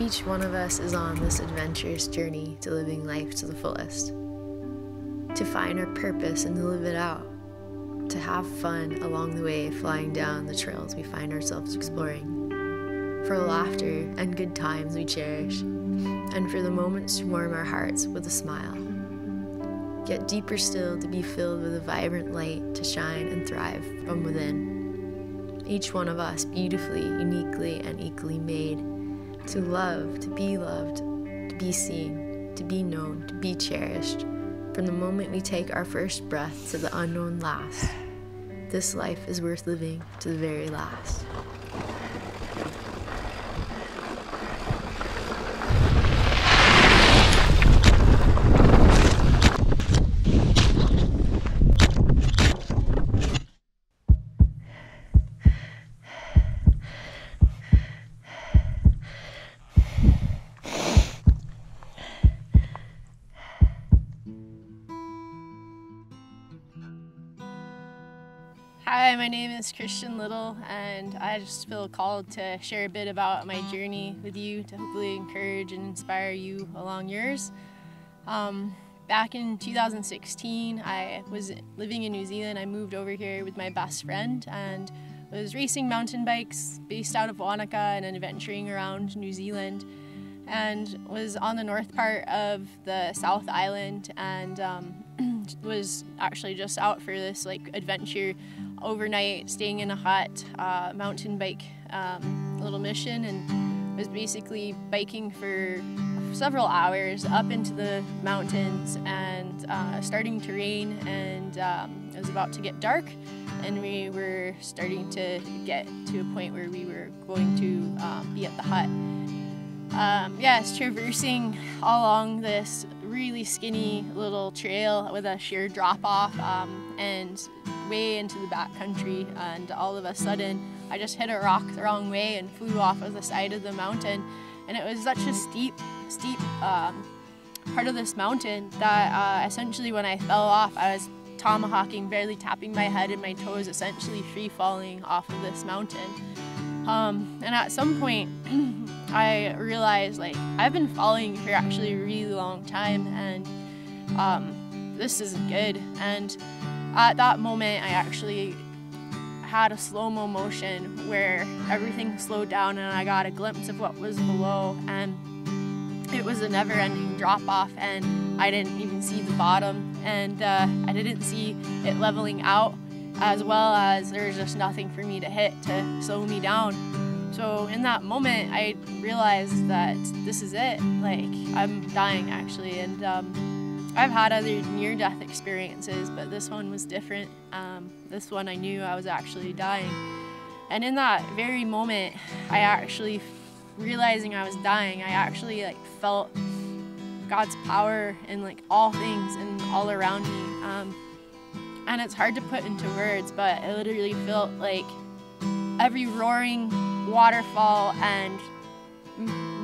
Each one of us is on this adventurous journey to living life to the fullest, to find our purpose and to live it out, to have fun along the way flying down the trails we find ourselves exploring, for laughter and good times we cherish, and for the moments to warm our hearts with a smile. Yet deeper still, to be filled with a vibrant light to shine and thrive from within. Each one of us beautifully, uniquely, and equally made to love, to be seen, to be known, to be cherished. From the moment we take our first breath to the unknown last, this life is worth living to the very last. Hi, my name is Christian Little, and I just feel called to share a bit about my journey with you to hopefully encourage and inspire you along yours. Back in 2016, I was living in New Zealand. I moved over here with my best friend and was racing mountain bikes based out of Wanaka and adventuring around New Zealand, and was on the north part of the South Island, and was actually just out for this adventure overnight, staying in a hut, mountain bike little mission, and was basically biking for several hours up into the mountains, and starting to rain, and it was about to get dark, and we were starting to get to a point where we were going to be at the hut. It's traversing along this really skinny little trail with a sheer drop-off and way into the backcountry, and all of a sudden I just hit a rock the wrong way and flew off of the side of the mountain, and it was such a steep part of this mountain that essentially when I fell off, I was tomahawking, barely tapping my head and my toes, essentially free falling off of this mountain. And at some point I realized I've been falling for actually a really long time, and this isn't good. And at that moment I actually had a slow-mo motion where everything slowed down and I got a glimpse of what was below, and it was a never-ending drop-off, and I didn't even see the bottom, and I didn't see it leveling out, as well as there was just nothing for me to hit to slow me down. So in that moment I realized that this is it, I'm dying actually, and I've had other near-death experiences, but this one was different. This one I knew I was actually dying, and in that very moment I actually, realizing I was dying, I actually felt God's power in all things and all around me, and it's hard to put into words, but it literally felt like every roaring waterfall and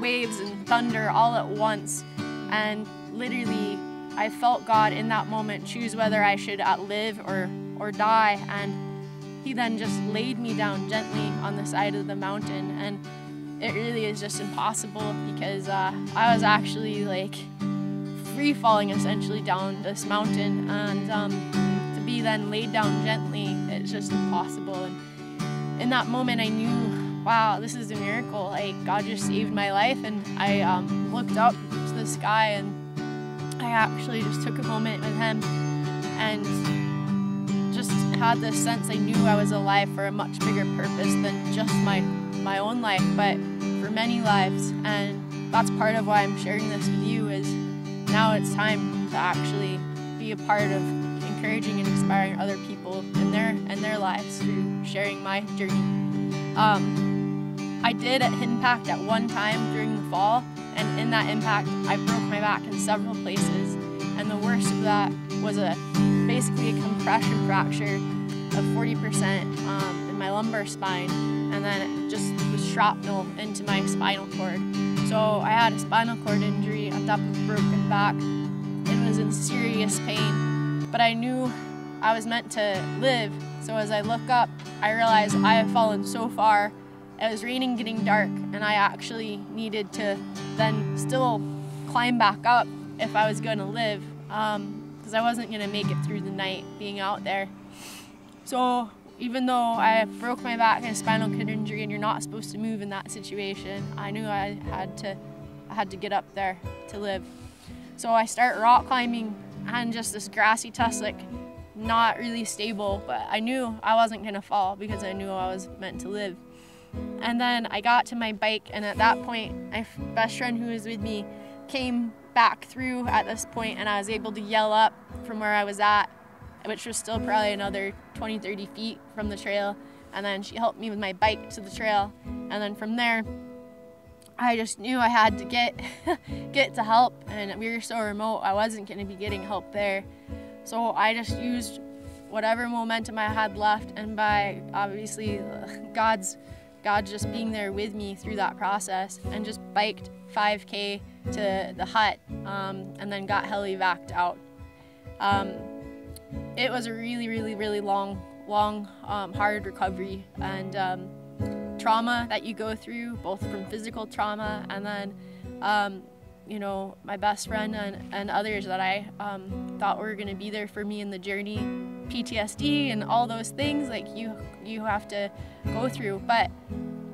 waves and thunder all at once, and literally I felt God in that moment choose whether I should live or die, and he then just laid me down gently on the side of the mountain, and it really is just impossible because I was actually free falling essentially down this mountain, and to be then laid down gently, it's just impossible. And in that moment I knew, wow, this is a miracle. God just saved my life, and I looked up to the sky, and I actually just took a moment with him and just had this sense I knew I was alive for a much bigger purpose than just my own life, but for many lives. And that's part of why I'm sharing this with you, is now it's time to actually be a part of encouraging and inspiring other people in their lives through sharing my journey. I did impact at one time during the fall, and in that impact I broke my back in several places, and the worst of that was basically a compression fracture of 40% in my lumbar spine, and then it just was shrapnel into my spinal cord. So I had a spinal cord injury on top of a broken back. It was in serious pain, but I knew I was meant to live. So as I look up, I realized I have fallen so far it was raining, getting dark, and I actually needed to then still climb back up if I was going to live, because I wasn't going to make it through the night being out there. So even though I broke my back and a spinal cord injury and you're not supposed to move in that situation, I knew I had to get up there to live. So I start rock climbing on just this grassy tussock, not really stable, but I knew I wasn't gonna fall because I knew I was meant to live. And then I got to my bike, and at that point, my best friend who was with me came back through at this point, and I was able to yell up from where I was at, which was still probably another 20-30 feet from the trail. And then she helped me with my bike to the trail. And then from there, I just knew I had to get to help, and we were so remote, I wasn't gonna be getting help there. So I just used whatever momentum I had left, and by obviously God just being there with me through that process, and just biked 5K to the hut, and then got heli-vac'd out. It was a really long, hard recovery, and trauma that you go through, both from physical trauma and then, you know, my best friend and others that I thought were going to be there for me in the journey, PTSD and all those things like you have to go through. But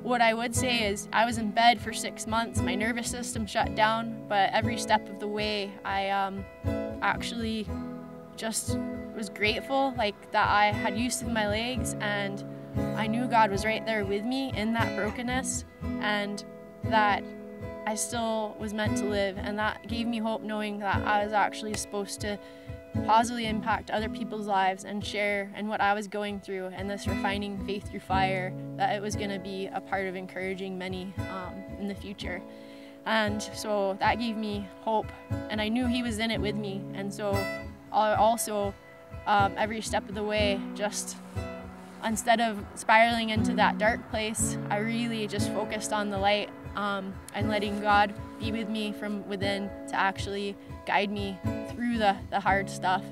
what I would say is I was in bed for 6 months, my nervous system shut down, but every step of the way I actually just was grateful, like that I had use of my legs, and I knew God was right there with me in that brokenness, and that I still was meant to live, and that gave me hope, knowing that I was actually supposed to positively impact other people's lives and share in what I was going through, and this refining faith through fire, that it was going to be a part of encouraging many in the future. And so that gave me hope, and I knew He was in it with me. And so I also every step of the way, just instead of spiraling into that dark place, I really just focused on the light, and letting God be with me from within to actually guide me through the hard stuff.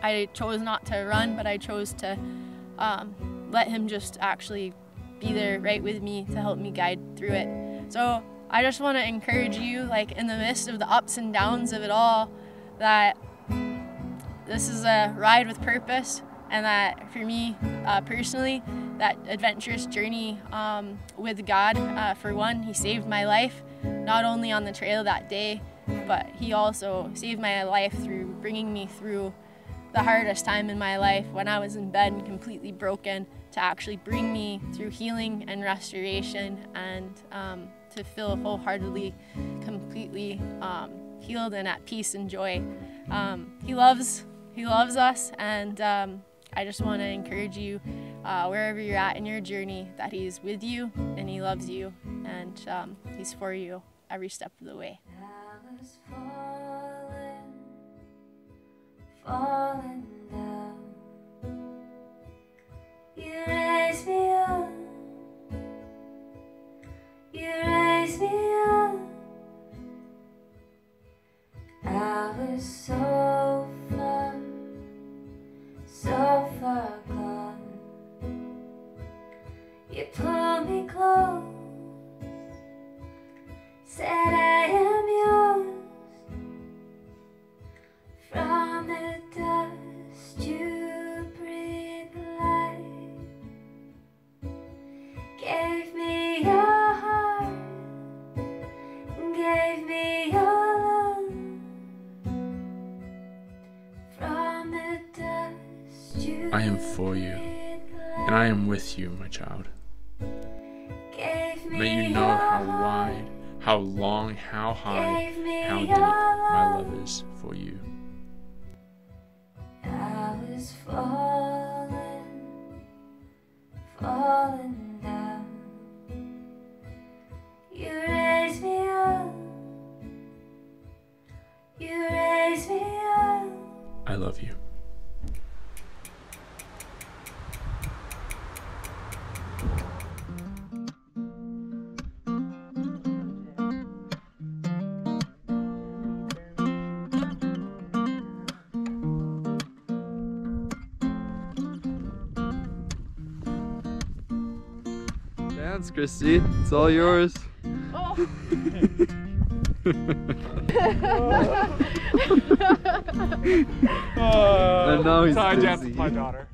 I chose not to run, but I chose to let Him just actually be there right with me to help me guide through it. So I just want to encourage you, like in the midst of the ups and downs of it all, that this is a ride with purpose, and that for me personally, that adventurous journey with God, for one, He saved my life, not only on the trail that day, but He also saved my life through bringing me through the hardest time in my life when I was in bed and completely broken, to actually bring me through healing and restoration, and to feel wholeheartedly, completely healed and at peace and joy. He loves us, and I just want to encourage you, wherever you're at in your journey, that He's with you and He loves you, and He's for you every step of the way. I was falling down. You raised me up. You raised me up. I was so far gone. You pulled me close, said I am yours. From the dust you breathed life, gave me your heart, gave me your love. From the dust you I am for you, and I am with you, my child. Let you know how wide, how long, how high, how deep my love is for you. I was falling down. You raised me up. You raised me up. I love you. Congrats, Christy. It's all yours. Oh. And now he's Sorry, busy. Jeff, my daughter.